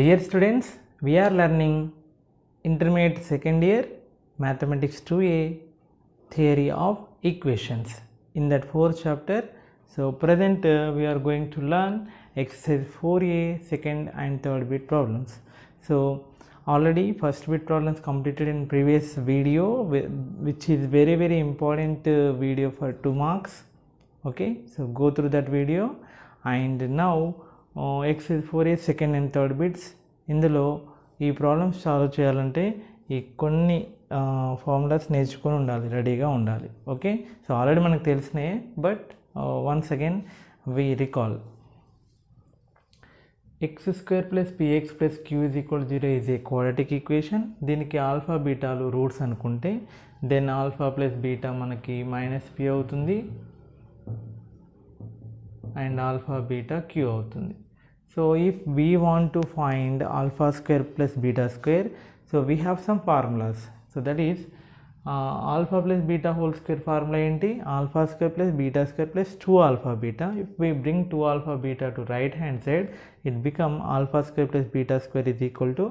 Dear students, we are learning intermediate second year mathematics 2a theory of equations in that fourth chapter. So present we are going to learn exercise 4a second and third bit problems. So already first bit problems completed in previous video, which is very important video for 2 marks. Okay, so go through that video. And now exercise 4a second and third bits, ఇందులో ఈ problems solve చేయాలంటే ఈ కొన్ని formulas నేర్చుకొని ఉండాలి, రెడీగా ఉండాలి. Okay, so already మనకు తెలిసినాయి, but once again we recall. X square plus px plus q is equal 0 is a quadratic equation. దీనికి ఆల్ఫా బీటాలు రూట్స్ అనుకుంటే దెన్ ఆల్ఫా ప్లస్ బీటా మనకి -p అవుతుంది and alpha beta q అవుతుంది. So if we want to find alpha square plus beta square, so we have some formulas. So that is alpha plus beta whole square formula ఏంటి? alpha square plus beta square plus 2 alpha beta. If we bring 2 alpha beta to right hand side, it become alpha square plus beta square is equal to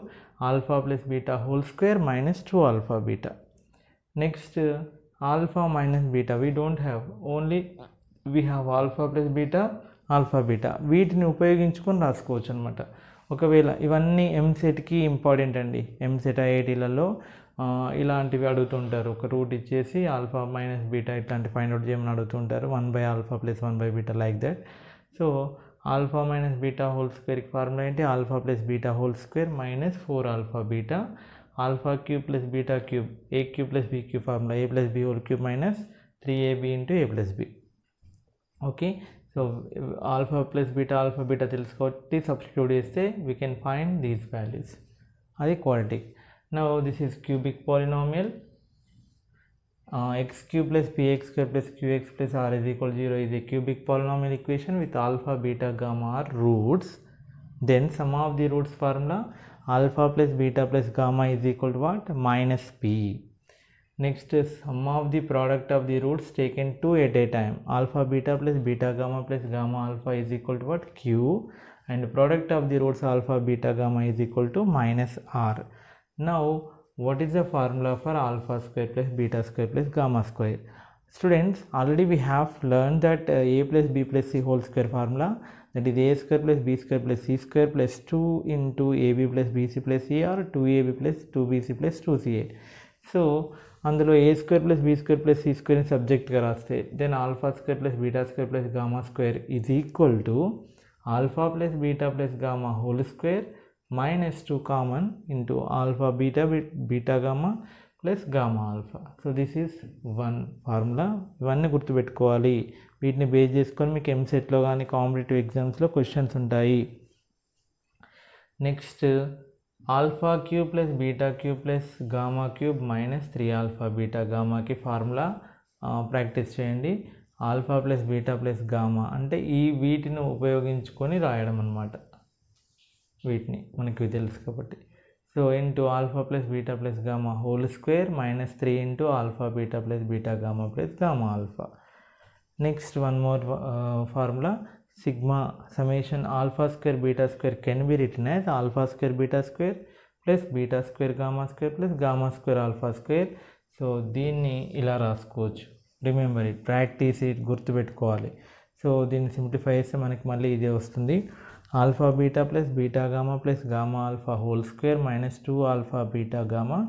alpha plus beta whole square minus 2 alpha beta. Next alpha minus beta we don't have, only we have alpha plus beta, alpha beta. వీటిని ఉపయోగించుకొని రాసుకోవచ్చు అనమాట. ఒకవేళ ఇవన్నీ ఎంసెట్కి important అండి. ఎంసెట్ ఐఐటీలలో ఇలాంటివి అడుగుతుంటారు. ఒక రూట్ ఇచ్చేసి ఆల్ఫా మైనస్ బీటా ఇట్లాంటి ఫైండ్ అవుట్ చేయమని అడుగుతుంటారు. 1/α + 1/β like that. So alpha minus beta whole స్క్వేర్కి ఫార్ములా ఏంటి? Alpha plus beta whole square minus 4α beta. Alpha cube plus beta cube a cube plus b cube formula a plus b whole cube minus 3ab into a plus b. Okay, so alpha plus beta alpha beta తెలుసుకోబట్టి substitute చేస్తే we can find these values. అది quadratic. Now this is cubic polynomial. x cube plus px square plus qx plus r is equal to 0 is a cubic polynomial equation with alpha beta gamma are roots. Then sum of the roots formula alpha plus beta plus gamma is equal to what? -p. Next, sum of the product of the roots taken 2 at a time. Alpha beta plus beta gamma plus gamma alpha is equal to what? Q. And product of the roots alpha beta gamma is equal to -r. Now, what is the formula for alpha square plus beta square plus gamma square? Students, already we have learned that a plus b plus c whole square formula, that is a square plus b square plus c square plus 2 into ab plus bc plus c, or 2ab plus 2bc plus 2ca. So అందులో a square plus b square plus c స్క్వేర్ని సబ్జెక్ట్గా రాస్తే then alpha square plus beta square plus gamma square is equal to alpha plus beta plus gamma whole square -2 common into alpha beta beta gamma plus gamma alpha. So this is one formula. ఇవన్నీ గుర్తుపెట్టుకోవాలి. వీటిని base చేసుకొని మీకు ఎంసెట్లో కానీ competitive ఎగ్జామ్స్లో questions ఉంటాయి. Next alpha cube plus beta cube plus gamma cube -3α beta గామాకి ఫార్ములా ప్రాక్టీస్ చేయండి. Alpha plus beta plus gamma అంటే వీటిని ఉపయోగించుకొని రాయడం అన్నమాట. వీటిని మనకి తెలుసు కాబట్టి. So into alpha plus beta plus gamma whole square -3 into alpha beta plus beta gamma plus gamma alpha. Next one more formula, sigma summation alpha square beta square can be written as alpha square beta square plus beta square gamma square plus gamma square alpha square. So దీన్ని ఇలా రాసుకోవచ్చు. Remember it, practice it, గుర్తుపెట్టుకోవాలి. So దీన్ని simplify చేస్తే మనకి మళ్ళీ ఇదే వస్తుంది. Alpha beta plus beta gamma plus gamma alpha whole square -2 alpha beta gamma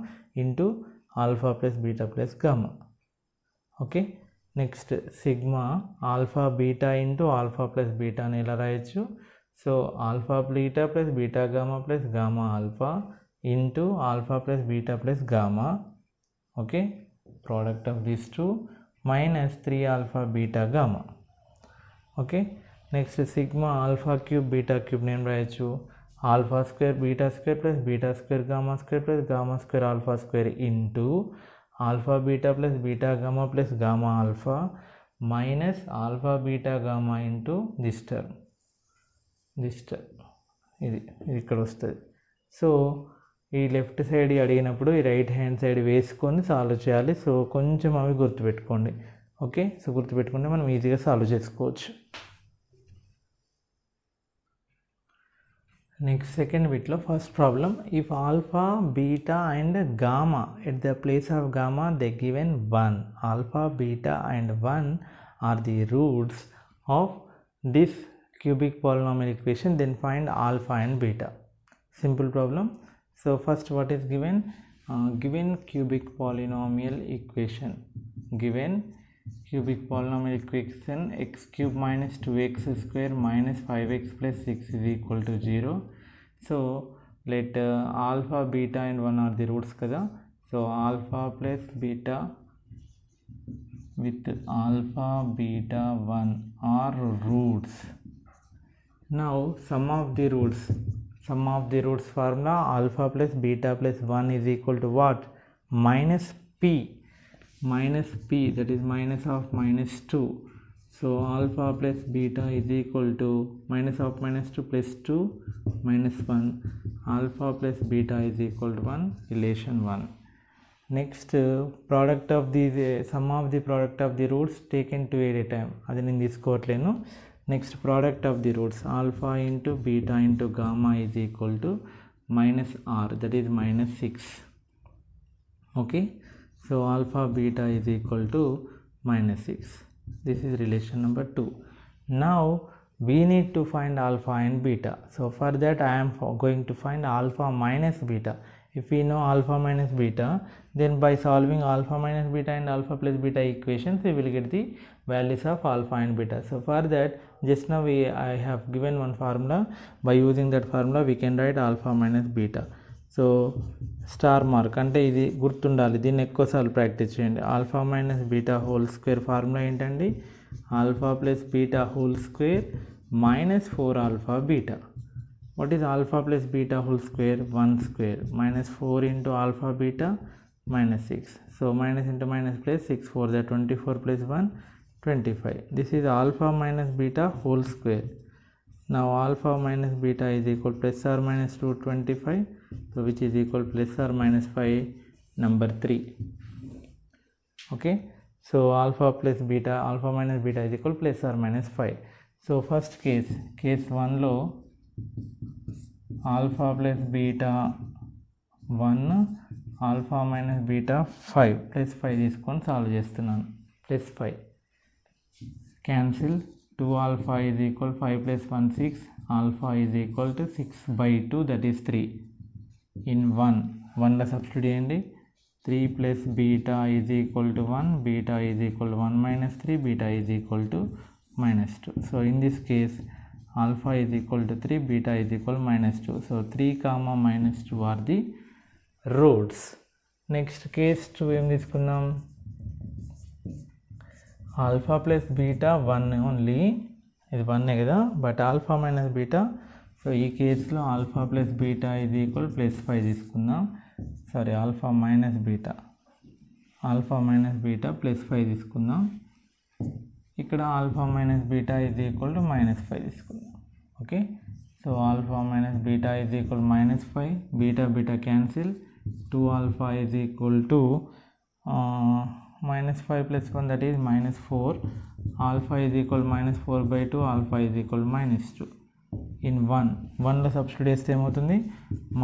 into alpha plus beta plus gamma. Okay, next sigma alpha beta into alpha plus beta అని ఇలా రాయొచ్చు. So alpha beta plus beta gamma plus gamma alpha into alpha plus beta plus gamma. Okay, product of this two -3 alpha beta gamma. Okay, next sigma alpha cube beta cube నేను రాయొచ్చు. Alpha square beta square plus beta square gamma square plus gamma square alpha square into alpha beta plus beta gamma plus gamma alpha minus alpha beta gamma into this term ఇది ఇక్కడ వస్తుంది. So ఈ left side అడిగినప్పుడు ఈ right hand side వేసుకొని solve చేయాలి. So కొంచెం అవి గుర్తుపెట్టుకోండి. ఓకే, సో గుర్తుపెట్టుకుంటే మనం ఈజీగా సాల్వ్ చేసుకోవచ్చు. Next second bit lo first problem, if alpha, beta and gamma at the place of gamma they given 1, alpha, beta and 1 are the roots of this cubic polynomial equation, then find alpha and beta. Simple problem. So first what is given? Given cubic polynomial equation, x cube minus 2x square minus 5x plus 6 is equal to 0. So let alpha, beta and 1 are the roots kada. So alpha plus beta with alpha, beta, 1 are roots. Now sum of the roots formula, alpha plus beta plus 1 is equal to what? Minus p, that is minus of minus 2. So alpha plus beta is equal to minus of minus 2 plus 2 minus 1, alpha plus beta is equal to 1, relation 1. Next product of these sum of the product of the roots taken to at a time, adi nenu iskotlenu. Next product of the roots, alpha into beta into gamma is equal to minus r, that is minus 6. Okay, so alpha beta is equal to minus 6. This is relation number 2. Now we need to find alpha and beta. So for that I am going to find alpha minus beta. If we know alpha minus beta, then by solving alpha minus beta and alpha plus beta equations, we will get the values of alpha and beta. So for that, just now I have given one formula. By using that formula we can write alpha minus beta. So star mark అంటే ఇది గుర్తుండాలి, దీన్ని ఎక్కువసార్లు practice చేయండి. Alpha minus beta whole square formula ఏంటండి? Alpha plus beta whole square minus 4 alpha beta. What is alpha plus beta whole square? 1 square minus 4 into alpha beta minus 6. So minus into minus plus 6 4 that 24 plus 1 25. This is alpha minus beta whole square. Now alpha minus beta is equal plus or minus 225, so which is equal plus or minus 5, number 3. Okay, so alpha plus beta, alpha minus beta is equal plus or minus 5. So first case 1 lo alpha plus beta 1, alpha minus beta 5 plus 5 తీసుకొని solve చేస్తున్నాను. Plus 5 cancel, 2 alpha is equal 5 plus 1 6, alpha is equal to 6/2 that is 3 in 1లో substitute చేయండి. 3 plus beta is equal to 1, beta is equal to 1 minus 3, beta is equal to minus 2. So in this case alpha is equal to 3, beta is equal -2. So 3, -2 are the roots. Next case 2 ఏం తీసుకుందాం? Alpha plus beta 1 only, ఇది 1 కదా, but alpha minus beta. So ఈ కేసులో alpha plus beta ఇది equal plus 5 తీసుకుందాం. Sorry, alpha minus beta plus 5 తీసుకుందాం. ఇక్కడ ఆల్ఫా మైనస్ బీటా ఇది ఈక్వల్ టు -5 తీసుకుందాం. Okay, so alpha minus beta ఇది equal -5, beta cancel. 2 alpha is equal to -5 plus 1 that is -4. Alpha is equal -4/2, alpha is equal -2 in 1లో substitute చేస్తే ఏమవుతుంది?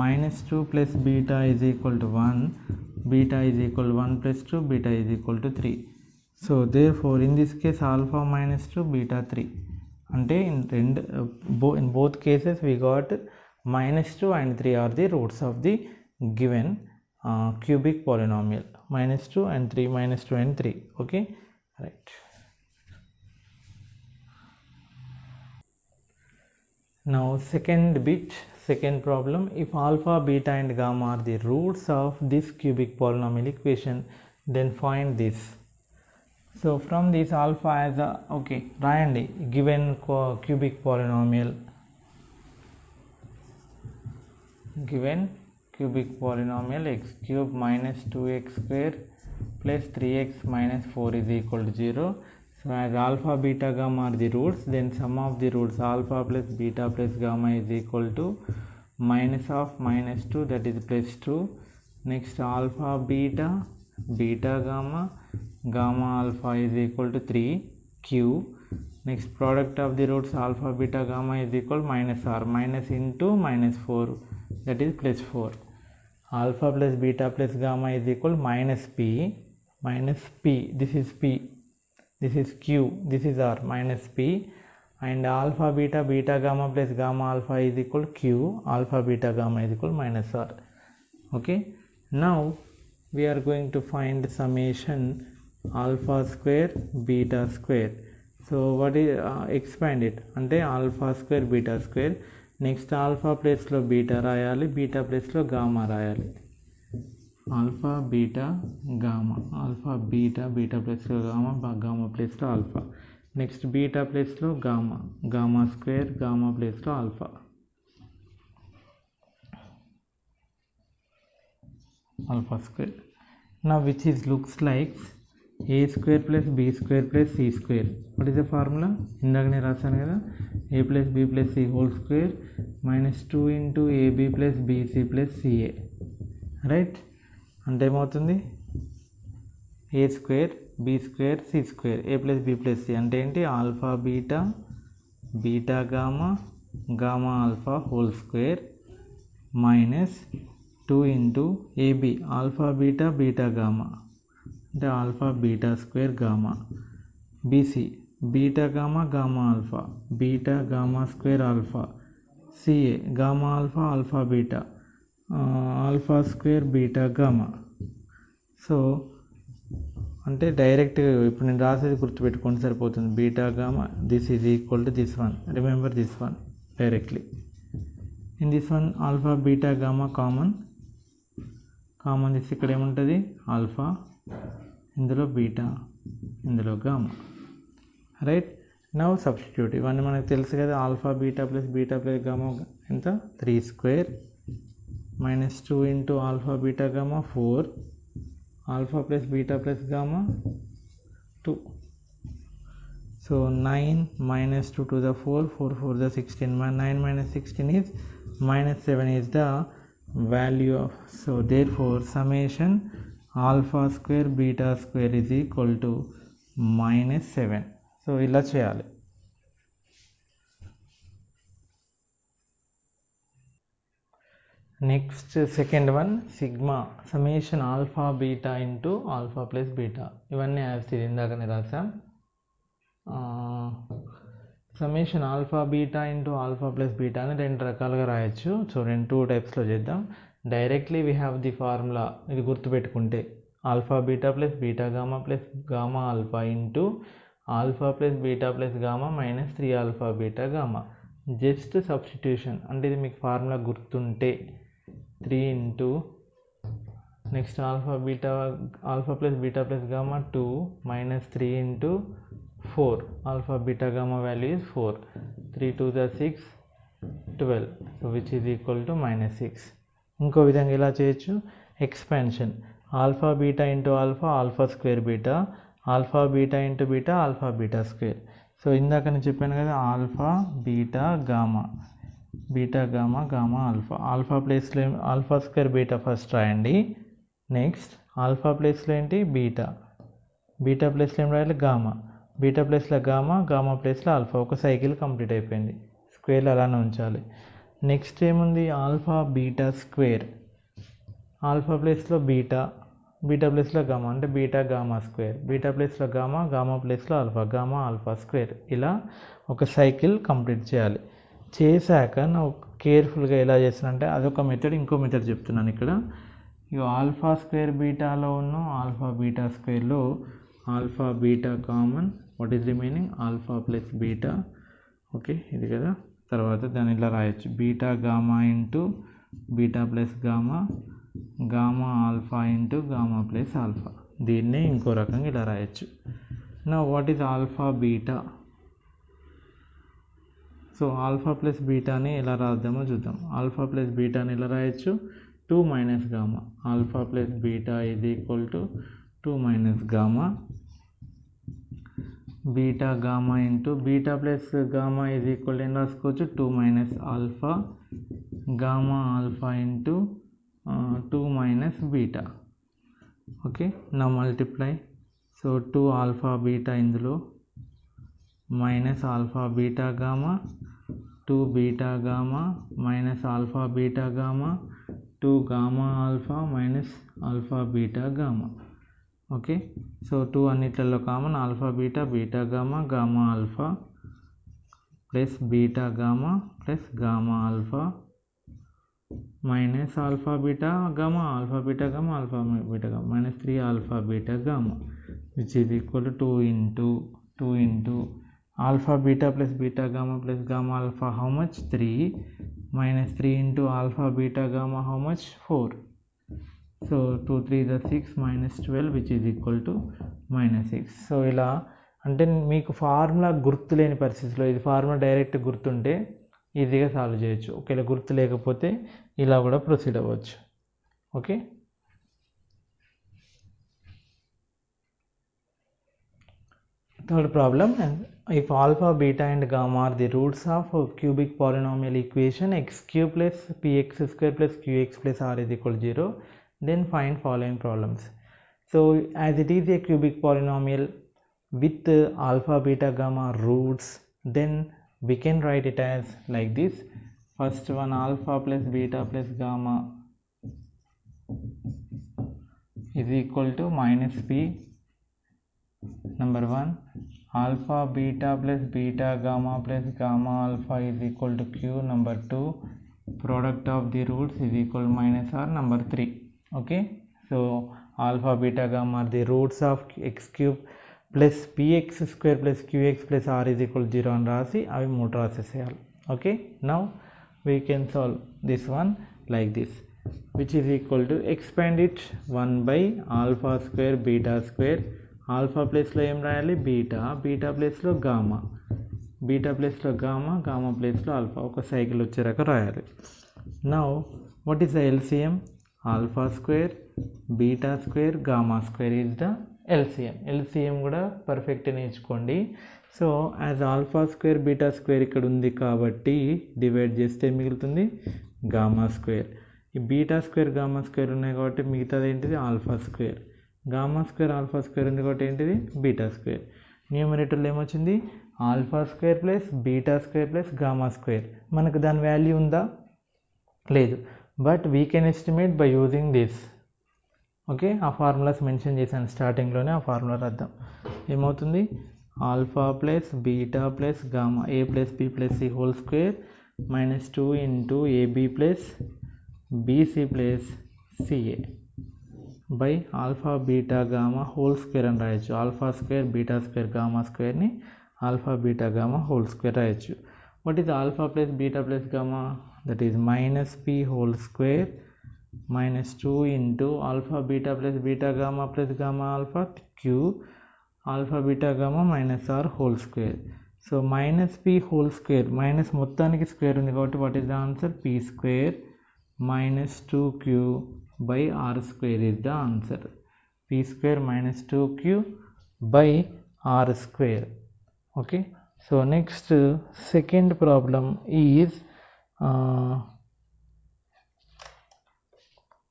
-2 plus beta is equal to 1, beta is equal to 1 plus 2, beta is equal to 3. So therefore in this case alpha -2, beta 3. అంటే in both cases we got -2 and 3 are the roots of the given cubic polynomial. -2 and 3, -2 and 3. Okay, right. Now second problem, if alpha, beta and gamma are the roots of this cubic polynomial equation, then find this. So from this alpha as a, okay, రాయండి given cubic polynomial, x cube minus 2x square plus 3x minus 4 is equal to 0. So as alpha, beta, gamma are the roots, then sum of the roots alpha plus beta plus gamma is equal to minus of -2, that is +2. Next alpha beta, gamma alpha is equal to 3 cube. Next product of the roots alpha beta gamma is equal -r, minus into -4, that is +4. Alpha plus beta plus gamma is equal -p, this is p, this is q, this is r, -p, and alpha beta gamma plus gamma alpha is equal q, alpha beta gamma is equal -r. Okay, now we are going to find summation alpha square beta square. So what is expand it ante alpha square beta square. Next alpha ప్లేస్లో beta రాయాలి, beta ప్లేస్లో gamma రాయాలి. Alpha beta gamma, alpha beta, beta ప్లేస్లో gamma, gamma ప్లేస్లో alpha. Next beta ప్లేస్లో gamma, gamma square, gamma ప్లేస్లో alpha. Alpha square. Now which is looks like a square plus b square plus c square. What is the formula? ఇందాకనే రాశాను కదా, a plus b plus c whole square minus 2 into ab plus bc plus ca, right. అంటే ఏమవుతుంది, a square b square c square a plus b plus c అంటే ఏంటి, alpha beta, beta gamma, gamma alpha whole square minus 2 into ab, alpha beta, beta gamma అంటే alpha beta square gamma, BC beta gamma, gamma alpha, beta gamma square alpha, CA gamma alpha, alpha beta, alpha square beta gamma. So అంటే డైరెక్ట్గా ఇప్పుడు నేను రాసేది గుర్తుపెట్టుకుంటే సరిపోతుంది. Beta gamma this is equal to this one, remember this one directly. In this one alpha beta gamma common తీసి ఇక్కడ ఏముంటుంది, ఆల్ఫా, ఇందులో బీటా, ఇందులో గామా, రైట్. నౌ సబ్స్టిట్యూట్, ఇవన్నీ మనకు తెలుసు కదా. ఆల్ఫా బీటా ప్లస్ గామా ఎంత, 3 square minus 2 into alpha beta gamma 4, alpha plus beta plus gamma 2. So 9 minus 2 to the 4, 4 4 the 16, 9 minus 16 is -7 is the value of, so therefore summation alpha square beta square is equal to -7. So ఇలా చేయాలి. Next second one, sigma summation alpha beta into alpha plus beta. ఇవన్నీ as ఇందాకనే రాసాం. Summation alpha beta into alpha plus beta అని 2 రకాలుగా రాయొచ్చు. సో 2 టైప్స్లో చేద్దాం. Directly we have the formula, ఇది గుర్తుపెట్టుకుంటే alpha beta plus beta gamma plus gamma alpha into alpha plus beta plus gamma minus 3 alpha beta gamma. Just substitution, అంటే ఇది మీకు ఫార్ములా గుర్తుంటే 3 into next alpha plus beta plus gamma 2 minus 3 into 4, alpha beta gamma value is 4, 3 to the 6, 12, so which is equal to -6. ఇంకో విధంగా ఇలా చేయొచ్చు, expansion alpha beta into alpha, alpha square beta, alpha beta into beta, alpha beta square. So ఇందాక నేను చెప్పాను కదా, alpha beta gamma, beta gamma, gamma alpha. Alpha ప్లేస్లో alpha square beta first రాయండి. నెక్స్ట్ ఆల్ఫా ప్లేస్లో ఏంటి, బీటా, బీటా ప్లేస్లో ఏం రాయాలి, గామా, బీటా ప్లేస్లో గామా, గామా ప్లేస్లో ఆల్ఫా. ఒక సైకిల్ కంప్లీట్ అయిపోయింది. స్క్వేర్లు అలానే ఉంచాలి. నెక్స్ట్ ఏముంది, ఆల్ఫా బీటా స్క్వేర్, ఆల్ఫా ప్లేస్లో బీటా, బీటా ప్లేస్లో గామా అంటే బీటా గామా స్క్వేర్, బీటా ప్లేస్లో గామా, గామా ప్లేస్లో ఆల్ఫా, గామా ఆల్ఫా స్క్వేర్. ఇలా ఒక సైకిల్ కంప్లీట్ చేయాలి. చేశాక నా కేర్ఫుల్గా ఎలా చేస్తానంటే అదొక మెథడ్, ఇంకో మెథడ్ చెప్తున్నాను ఇక్కడ. ఇక ఆల్ఫా స్క్వేర్ బీటాలో ఉన్న ఆల్ఫా బీటా స్క్వేర్లో alpha beta common, what is remaining, alpha plus beta. Okay, ఇది కదా. తర్వాత దాన్ని ఇలా రాయొచ్చు, beta gamma into beta plus gamma, gamma alpha into gamma plus alpha. దీన్నే ఇంకో రకంగా ఇలా రాయొచ్చు. నా what is alpha beta. So alpha plus బీటాని ఎలా రాద్దామో చూద్దాం. ఆల్ఫా ప్లస్ బీటాని ఎలా రాయొచ్చు, 2 minus gamma, alpha plus beta is equal to 2 minus gamma, beta gamma into beta plus gamma is equal ఏం రాసుకోవచ్చు, 2 minus alpha, gamma alpha into 2 minus beta. Okay, నా మల్టిప్లై. సో 2 ఆల్ఫా బీటా ఇందులో minus alpha beta gamma 2 beta gamma minus alpha beta gamma 2 gamma alpha minus alpha beta gamma. Okay, so 2 అన్నిట్లలో common alpha beta beta gamma gamma alpha plus beta gamma plus gamma alpha minus alpha beta gamma alpha beta gamma alpha beta gamma minus 3 alpha beta gamma which is equal to 2 into alpha beta plus beta gamma plus gamma alpha how much 3 minus 3 into alpha beta gamma how much 4. So 2 3 is 6 minus 12 which is equal to minus 6. So ఇలా అంటే మీకు formula గుర్తు లేని పరిస్థితిలో ఇది formula direct గుర్తుంటే ఈజీగా solve చేయొచ్చు. ఒకవేళ గుర్తు లేకపోతే ఇలా కూడా ప్రొసీడ్ అవ్వచ్చు. Okay, third problem, if alpha beta and gamma are the roots of a cubic polynomial equation x cube plus px square plus qx plus r is equal to 0, then find following problems. So as it is a cubic polynomial with alpha beta gamma roots, then we can write it as like this. First one, alpha plus beta plus gamma is equal to minus p. Number 1, alpha beta plus beta gamma plus gamma alpha is equal to q. Number 2, product of the roots is equal to minus r. Number 3. Okay, so alpha beta gamma are the roots of x cube plus px square plus qx plus r is equal to 0 అని రాసి అవి 3 రాసేసేయాలి. Okay, now we can solve this one like this, which is equal to expand it 1 by alpha square beta square. Alpha ప్లేస్లో ఏం రాయాలి beta, beta ప్లేస్లో gamma, beta ప్లేస్లో gamma, gamma ప్లేస్లో ఆల్ఫా, ఒక సైకిల్ వచ్చేరాక రాయాలి. Now what is the LCM? Alpha square beta square gamma square is the LCM. LCM కూడా perfect నేర్చుకోండి. So as alpha square beta square ఇక్కడ ఉంది కాబట్టి డివైడ్ చేస్తే మిగులుతుంది గామా స్క్వేర్. ఈ బీటా స్క్వేర్ గామా స్క్వేర్ ఉన్నాయి కాబట్టి మిగతాది ఏంటిది alpha square. Gamma square alpha square ఉంది కాబట్టి ఏంటిది బీటా స్క్వేర్. న్యూమరేటర్లో ఏమొచ్చింది alpha square plus beta square plus gamma square. మనకు దాని వాల్యూ ఉందా? లేదు. But we can estimate by using this. Okay, ఆ ఫార్ములాస్ మెన్షన్ చేశాను స్టార్టింగ్లోనే, ఆ ఫార్ములా రాద్దాం. ఏమవుతుంది alpha plus beta plus gamma a plus b plus c whole square minus 2 into a b plus b c plus c a by alpha beta gamma whole square అని రాయొచ్చు. Alpha square beta square gamma స్క్వేర్ని alpha beta gamma whole square రాయొచ్చు. What is alpha plus beta plus gamma? That is minus p whole square minus 2 into alpha beta plus beta gamma plus gamma alpha q alpha beta gamma minus r whole square. So minus p whole square minus మొత్తానికి square ఉంది కాబట్టి what is the answer p square minus 2q by r square is the answer. P square minus 2q by r square. Okay, so next second problem is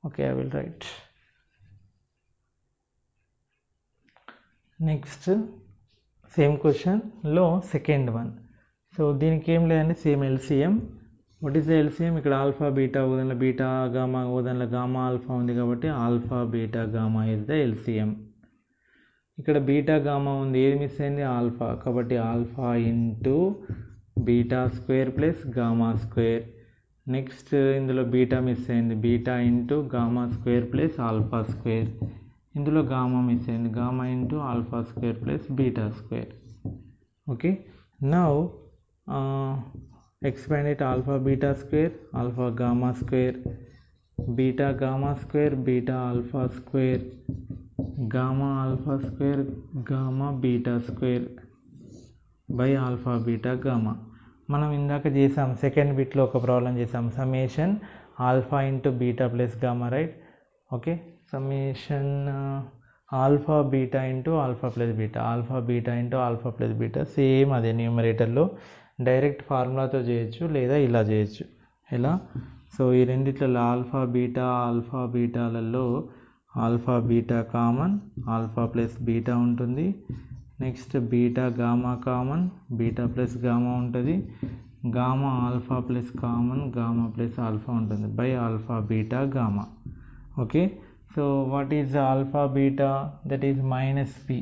okay, I will write. Next same question లో second one. So దీనికి ఏం లేదండి same LCM. What is the LCM? ఇక్కడ alpha beta ఉదాహరణ beta gamma ఉదాహరణ gamma alpha ఉంది కాబట్టి alpha beta gamma is the LCM. ఇక్కడ బీటా గామా ఉంది, ఏది మిస్ అయింది ఆల్ఫా, కాబట్టి alpha into beta square plus gamma square. Next ఇందులో బీటా మిస్ అయింది, beta into gamma square plus alpha square. ఇందులో గామా మిస్ అయింది, gamma into alpha square plus beta square. Okay, now expand it alpha beta square alpha gamma square beta gamma square beta alpha square gamma alpha square gamma beta square by alpha beta gamma. మనం ఇందాక చేసాం second బిట్లో ఒక problem చేసాం summation alpha into beta plus gamma, right? Okay, summation alpha beta into alpha plus beta, alpha beta into alpha plus beta, same అదే న్యూమరేటర్లో direct ఫార్ములాతో చేయొచ్చు లేదా ఇలా చేయొచ్చు. ఎలా? సో ఈ రెండిట్లలో ఆల్ఫా బీటాలలో alpha beta common, alpha plus beta ఉంటుంది. Next beta gamma common, beta plus gamma ఉంటుంది, gamma alpha plus common, gamma plus alpha ఉంటుంది by alpha beta gamma. Okay, so what is alpha beta? That is minus p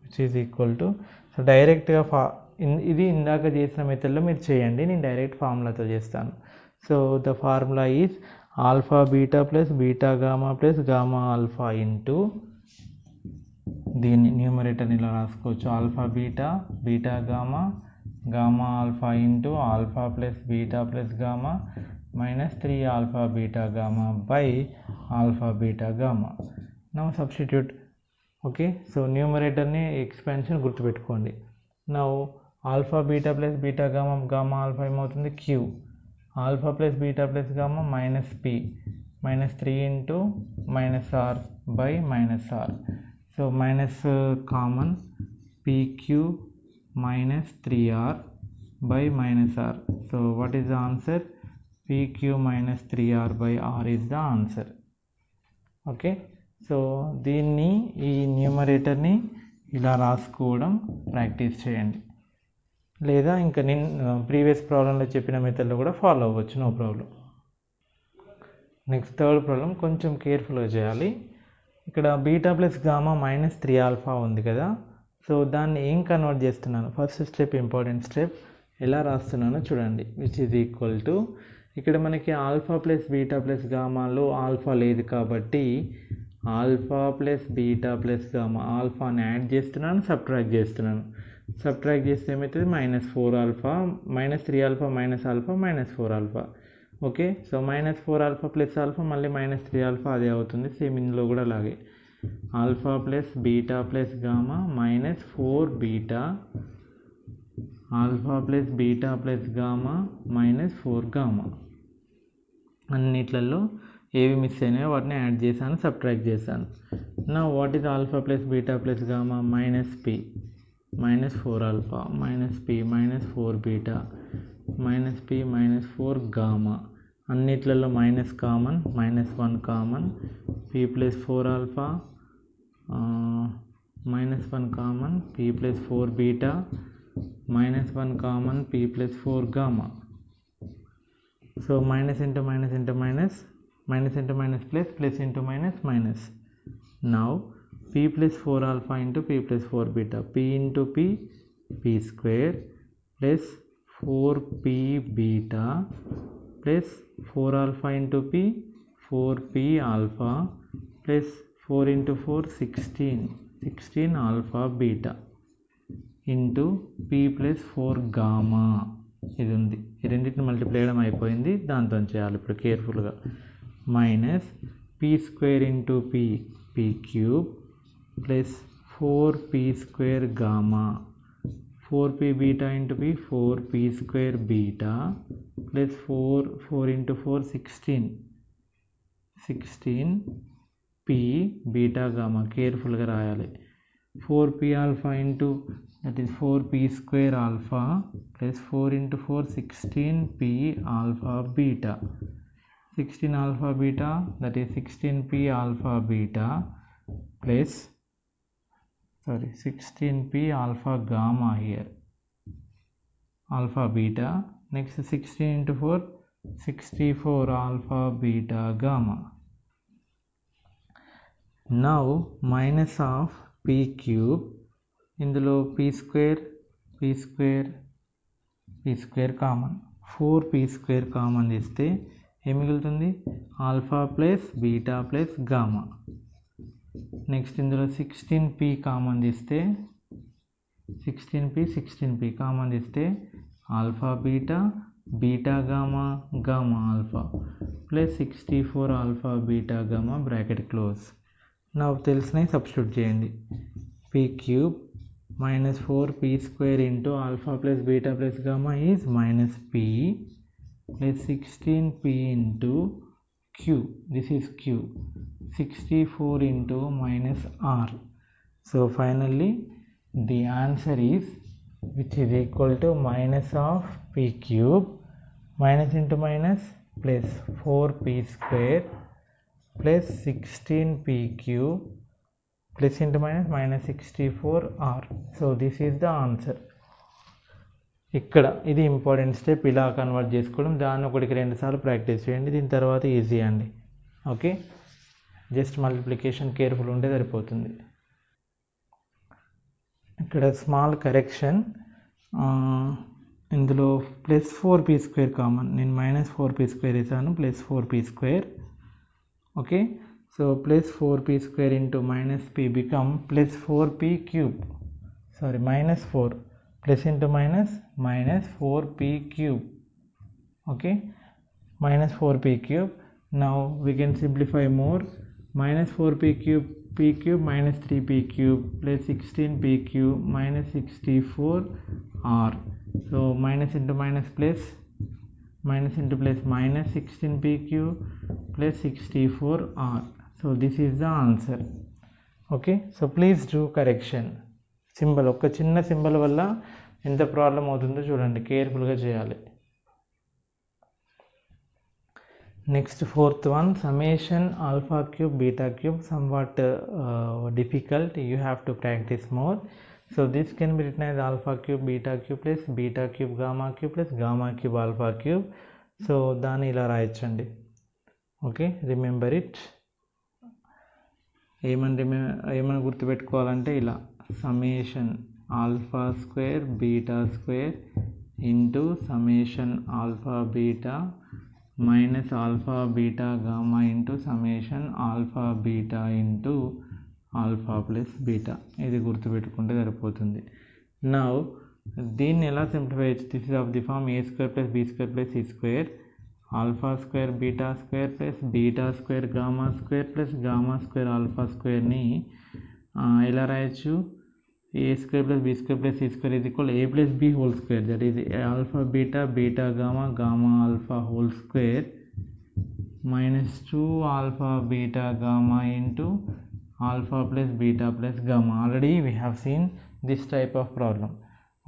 which is equal to, so డైరెక్ట్గా ఇది ఇందాక చేసిన మెథడ్లో మీరు చేయండి, నేను డైరెక్ట్ ఫార్ములాతో చేస్తాను. So the formula is alpha beta plus beta gamma plus gamma alpha into, దీన్ని న్యూమరేటర్ని ఇలా రాసుకోవచ్చు, alpha beta beta gamma gamma alpha into alpha plus beta plus gamma minus 3 alpha beta gamma by alpha beta gamma. Now substitute. Okay, so న్యూమరేటర్ని expansion గుర్తుపెట్టుకోండి. Now alpha beta plus beta gamma gamma alpha ఏమవుతుంది? Q. Alpha plus beta plus gamma minus p, minus 3 into minus are by minus R. So minus common, PQ minus 3r by minus r. So what is the answer? pq minus 3r by r is the answer. Okay, so దీన్ని ఈ న్యూమరేటర్ని ఇలా రాసుకోవడం practice చేయండి, లేదా ఇంకా నేను previous ప్రాబ్లంలో చెప్పిన మెథడ్లో కూడా ఫాలో అవ్వచ్చు, no problem. Next third problem కొంచెం కేర్ఫుల్గా చేయాలి. ఇక్కడ beta plus gamma minus 3 alpha ఉంది కదా, సో దాన్ని ఏం కన్వర్ట్ చేస్తున్నాను? ఫస్ట్ స్టెప్, ఇంపార్టెంట్ స్టెప్, ఎలా రాస్తున్నానో చూడండి. విచ్ ఈజ్ ఈక్వల్ టు, ఇక్కడ మనకి ఆల్ఫా ప్లస్ బీటా ప్లస్ గామాలో ఆల్ఫా లేదు కాబట్టి alpha plus beta plus gamma, ఆల్ఫాని యాడ్ చేస్తున్నాను, సబ్ట్రాక్ట్ చేస్తున్నాను. సబ్ట్రాక్ట్ చేస్తే ఏమవుతుంది? Minus 4 alpha, minus 3 alpha minus alpha minus 4 alpha. Okay, so minus 4 alpha plus alpha మళ్ళీ మైనస్ 3 ఆల్ఫా అదే అవుతుంది, సేమ్ ఇందులో కూడా అలాగే. Alpha plus beta plus gamma minus 4 beta, alpha plus beta plus gamma minus 4 gamma. అన్నిట్లలో ఏవి miss అయినాయో వాటిని add చేశాను, సబ్ట్రాక్ట్ చేశాను. నా what is alpha plus beta plus gamma? Minus p, minus 4 alpha minus p minus 4 beta minus p minus 4 gamma. అన్నిట్లలో minus common, minus 1 common, p plus 4 alpha minus 1 common, p plus 4 beta minus 1 common, p plus 4 gamma. So minus into minus into minus, minus into minus plus, plus into minus minus. Now p plus 4 alpha into P plus 4 beta, P into P, P square plus 4p beta plus 4 alpha into P, 4p alpha plus 4 into 4 16 alpha beta into P plus 4 gamma. ఇది ఉంది, ఈ రెండింటిని multiply చేయడం అయిపోయింది, దాంతో చేయాలి ఇప్పుడు కేర్ఫుల్గా. Minus P square into P, P cube plus 4p square gamma, 4p beta into P, 4p square beta plus 4 into 4 16p beta gamma. కేర్ఫుల్గా రాయాలి. 4p alpha into that is 4p square alpha plus 4 into 4 16p alpha beta, 16 alpha beta, that is 16p alpha beta plus 16p alpha gamma here, alpha beta. Next 16 into 4 64 alpha beta gamma. Now minus of p cube, ఇందులో P square common, 4p square common తీస్తే ఏం మిగులుతుంది? Alpha plus beta plus gamma. Next ఇందులో 16p common తీస్తే, 16p common తీస్తే alpha beta, beta gamma, gamma alpha plus 64 alpha beta gamma bracket close. నాకు తెలిసినవి substitute చేయండి. P cube minus 4p square into alpha plus beta plus gamma is minus p plus 16p into q, this is q, 64 into minus r. So finally the answer is, which is equal to minus of p cube, minus into minus plus 4p square plus 16p cube plus into minus -64r. So this is the answer. ఇక్కడ ఇది important step, ఇలా convert చేసుకోవడం. దాన్ని ఒకటికి 2 సార్లు practice చేయండి, దీని తర్వాత ఈజీ అండి. ఓకే, జస్ట్ మల్టిప్లికేషన్ కేర్ఫుల్ ఉంటే సరిపోతుంది. ఇక్కడ స్మాల్ కరెక్షన్, ఇందులో +4p² కామన్, నేను -4p² వేసాను, +4p². Okay, so +4p² into -p become +4p³. Sorry -4 plus into minus -4p³. okay, -4p³. now we can simplify more. -4p³ -3p³ plus 16p³ -64r. so minus into minus plus, minus into plus, -16p³ plus 64r. so this is the answer. okay, so please do correction. Symbol, ఒక చిన్న symbol వల్ల ఎంత problem అవుతుందో చూడండి, కేర్ఫుల్గా చేయాలి. Next 4th one, summation α³ β³ somewhat difficult, you have to practice more. so this can be written as α³ β³ plus β³ γ³ plus γ³ α³. so దాన్ని ఇలా రాయొచ్చండి. Okay, remember it. ఏమని గుర్తుపెట్టుకోవాలంటే ఇలా, summation α² β² into summation α β minus α β γ into summation α β into α plus β. ఇది గుర్తుపెట్టుకుంటే సరిపోతుంది. Now దీన్ని ఎలా సింప్లిఫై చేయొచ్చు? This is of the form a² + b² + c², α² β² plus β² γ² plus γ² α²ని ఎలా రాయొచ్చు? a² + b² + c² is equal a plus b whole square, that is alpha beta beta gamma gamma alpha whole square minus 2 alpha beta gamma into alpha plus beta plus gamma. Already we have seen this type of problem.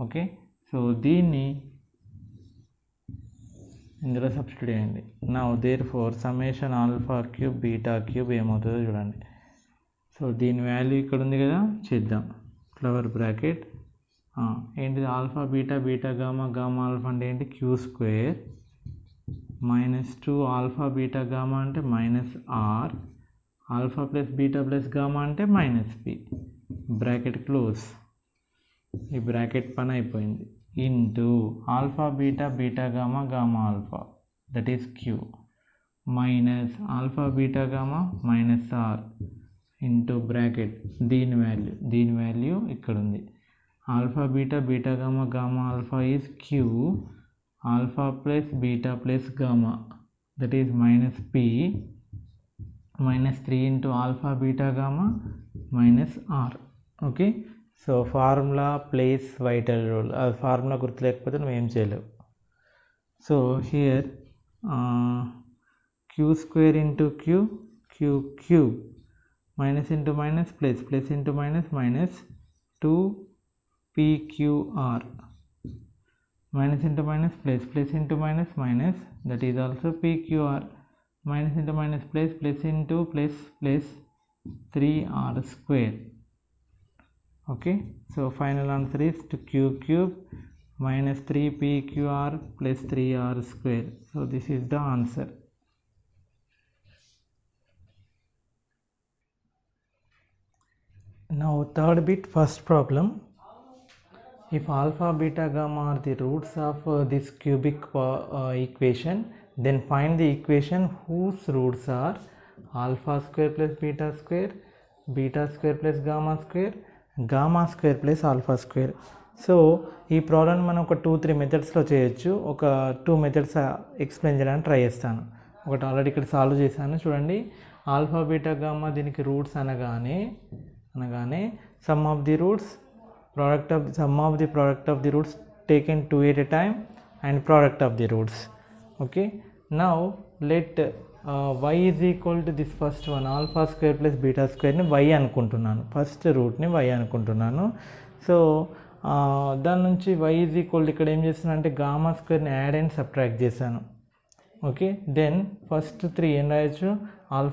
okay, so దీన్ని ఇందులో substitute చేయండి. Now therefore summation α³ β³ ఏమవుతుందో చూడండి. So దీని value ఇక్కడ ఉంది కదా, చేద్దాం. ఫ్లవర్ బ్రాకెట్ ఏంటిది? Alpha beta beta gamma gamma alpha అంటే ఏంటి? q² minus 2 alpha beta gamma అంటే -r, alpha plus beta plus gamma అంటే -p. బ్రాకెట్ క్లోజ్, ఈ బ్రాకెట్ పని అయిపోయింది. Into alpha beta beta gamma gamma alpha that is q minus alpha beta gamma -r into bracket దీని value ఇక్కడ ఉంది. Alpha beta beta gamma gamma alpha is q, alpha plus beta plus gamma that is -p -3 into alpha beta gamma -r. Okay, so formula plays vital role. అది formula గుర్తులేకపోతే నువ్వేం చేయలేవు. So here q² into q³ minus into minus plus, plus into minus minus 2pqr, minus into minus plus, plus into minus minus that is also pqr, minus into minus plus, plus into plus plus 3r². okay, so final answer is to q³ minus 3pqr plus 3r². so this is the answer. Now third bit, first problem. If alpha beta gamma are the roots of this cubic equation, then find the equation whose roots are α² plus β², β² plus γ², γ² plus α². So ఈ problem మనం ఒక 2-3 మెథడ్స్లో చేయొచ్చు. ఒక 2 methods explain చేయడానికి try చేస్తాను. ఒకటి already ఇక్కడ solve చేశాను చూడండి. ఆల్ఫా బీటా గామా దీనికి రూట్స్ అనగానే sum of the roots product of the roots taken 2 at a time and product of the roots. okay, now let y is equal to this first one α² plus β² ని y అనుకుంటున్నాను, first రూట్ని y అనుకుంటున్నాను. So దాని నుంచి y is equal ఇక్కడ ఏం చేస్తున్నాను అంటే γ² add and subtract చేశాను. ఓకే, దెన్ ఫస్ట్ 3 ఏం రాయొచ్చు? α²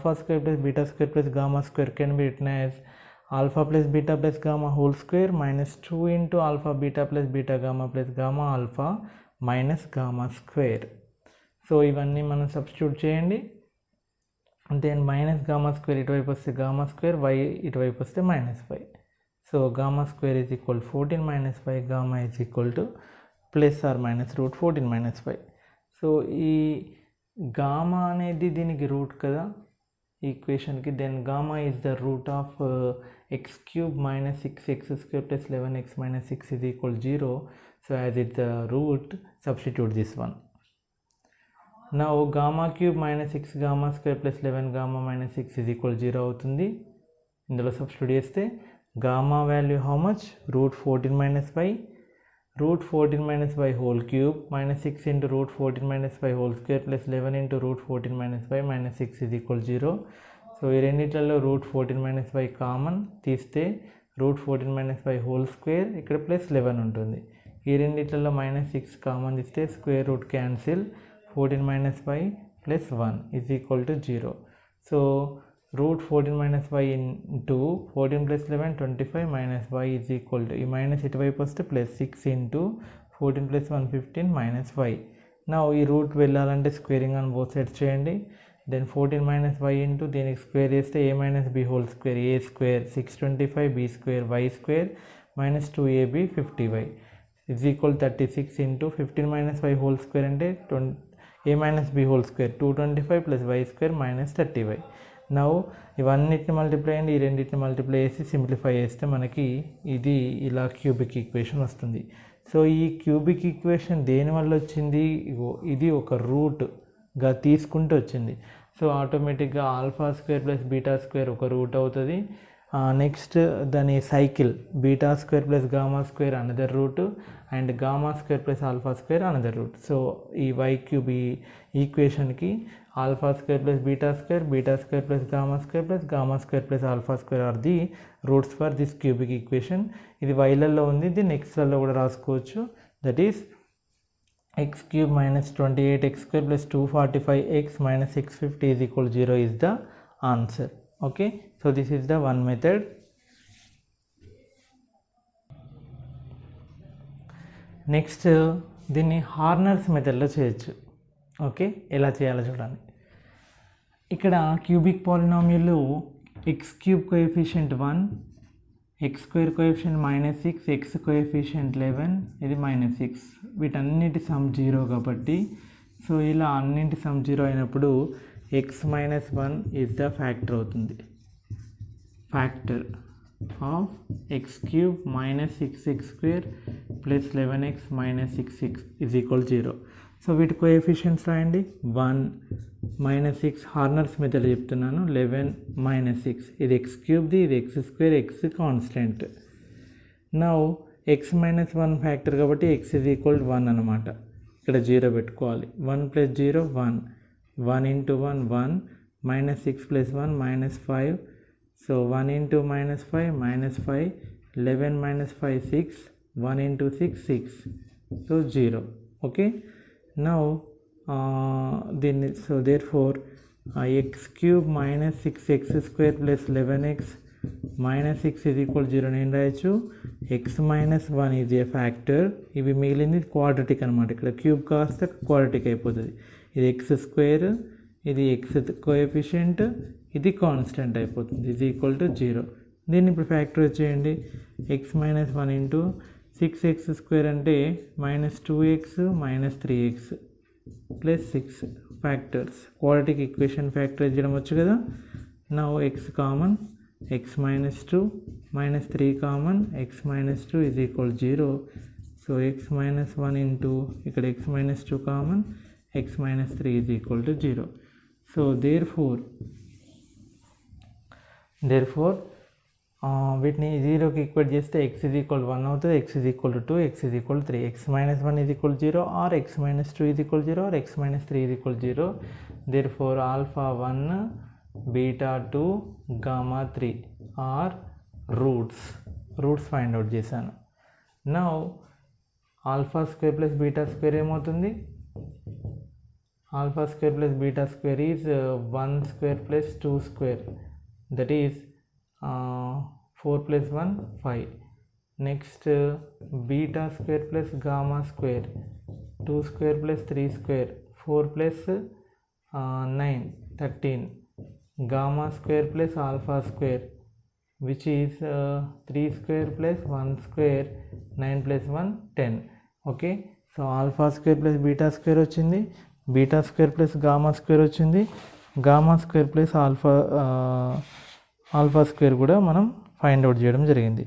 plus β² plus γ² can be written as alpha plus beta plus gamma whole square minus 2 into alpha beta plus beta gamma plus gamma alpha minus gamma square. So ఇవన్నీ మనం substitute చేయండి. Then minus gamma square ఇటువైపు వస్తే gamma square, why ఇటువైపు వస్తే -5. So gamma square is equal 14 - 5, gamma is equal to +or- -√14 - 5. So ఈ gamma అనేది దీనికి రూట్ కదా ఈక్వేషన్కి. Then gamma is the root of x³ - 6x² + 11x - 6 is equal 0. So as it's the root, substitute this one. Now gamma³ - 6 gamma square plus 11 gamma minus 6 is equal 0 అవుతుంది. ఇందులో substitute చేస్తే gamma value how much, √14 - 5, √14 - 5 whole cube minus 6 into √14 - 5 whole square plus 11 into √14 - 5 minus 6 is equal 0. So ఈ రెండిట్లలో √14 - 5 common తీస్తే √14 - 5 whole square ఇక్కడ +11 ఉంటుంది. ఈ రెండిట్లలో -6 common తీస్తే square root cancel, 14 - 5 + 1 is equal to 0. So √14 - 5 into 14 + 11 25 - y is equal to, ఈ minus ఇటువైపు వస్తే +6 into 14 + 1 15 - y. నా ఈ రూట్ వెళ్ళాలంటే స్క్వేరింగ్ ఆన్ బోత్ సైడ్స్ చేయండి. దెన్ 14 - y ఇంటూ దీనికి స్క్వేర్ చేస్తే a - b whole square, a square 625, b square y square -2ab 50y is equal 36 into 15 - 5 whole square అంటే a - b whole square 225 + y square -30y. Now ఇవన్నిటిని multiply అయ్యండి, ఈ రెండింటిని multiply చేసి simplify చేస్తే మనకి ఇది ఇలా క్యూబిక్ ఈక్వేషన్ వస్తుంది. సో ఈ క్యూబిక్ ఈక్వేషన్ దేనివల్ల వచ్చింది, ఇది ఒక రూట్గా తీసుకుంటూ వచ్చింది. సో ఆటోమేటిక్గా α² + β² ఒక రూట్ అవుతుంది. నెక్స్ట్ దాని cycle β² + γ² another root and γ² + α² another root. So ఈ y³ ఈ ఈక్వేషన్కి α² + β² β² + γ² + γ² + α² are the roots for this cubic equation. ఇది వైలలో ఉంది, దీన్ని ఎక్స్లలో కూడా రాసుకోవచ్చు. That is x³ - 28x² + 245x - 650 is equal 0 is the answer. Okay, so this is the one method. Next దీన్ని హార్నర్స్ మెథడ్లో చేయొచ్చు. ఓకే, ఎలా చేయాలో చూడండి. ఇక్కడ cubic polynomial x³ coefficient 1, x² coefficient -6, x coefficient 11, ఇది -6, వీటన్నిటి సమ్ 0 కాబట్టి సో ఇలా అన్నింటి సమ్ 0 అయినప్పుడు x - 1 ఈజ్ ద ఫ్యాక్టర్ అవుతుంది. Factor of x³ - 6x² + 11x - 6 is equal 0. So వీటి కోఎఫిషియంట్స్ రాయండి. 1 -6 హార్నర్స్ మెథడ్ చెప్తున్నాను, 11 - 6 ఇది x³ది, ఇది x², x constant. Now x - 1 factor కాబట్టి x is equal 1 అనమాట. ఇక్కడ 0 పెట్టుకోవాలి. 1 + 0 1, 1 × 1 1, -6 + 1 -5. So 1 × -5 -5, 11 - 5 6, 1 × 6 6, so 0. ఓకే, నౌ దీన్ని so there four x³ - 6x² + 11x - 6 is equal 0 నేను రాయొచ్చు. x - 1 ఈజ్ ఏ ఫ్యాక్టర్, ఇవి మిగిలింది క్వాడ్రటిక్ అనమాట. ఇక్కడ క్యూబ్ కాస్త క్వాడ్రటిక్ అయిపోతుంది. ఇది x², ఇది x కోఎఫిషియంట్, ఇది కాన్స్టెంట్ అయిపోతుంది, ఇది ఈక్వల్ టు 0. దీన్ని ఇప్పుడు ఫ్యాక్టర్ చేయండి. x - 1 ఇంటూ 6x² అంటే -2x - 3x + 6 factors. Quadratic equation factor చేయడం వచ్చు కదా. Now x common, x - 2 -3 common, x - 2 is equal 0. So x - 1 into ఇక్కడ x - 2 common, x - 3 is equal to 0. So therefore వీటిని 0కి ఈక్వేట్ చేస్తే x is equal 1 అవుతుంది, x is equal 2, x is equal 3, x - 1 is equal 0 or x - 2 is equal 0 or x - 3 is equal 0. therefore α1 β2 γ3 are roots find out చేశాను. Now α² + β² ఏమవుతుంది, α² + β² is 1² + 2², that is 4 plus 1 5. Next beta square plus gamma square, 2 square plus 3 square, 4 plus 9 13. Gamma square plus alpha square, which is 3 square plus 1 square, 9 plus 1 10. Okay, so alpha square plus beta square వచ్చింది, beta square plus gamma square వచ్చింది, gamma square plus alpha square కూడా మనం find out చేయడం జరిగింది.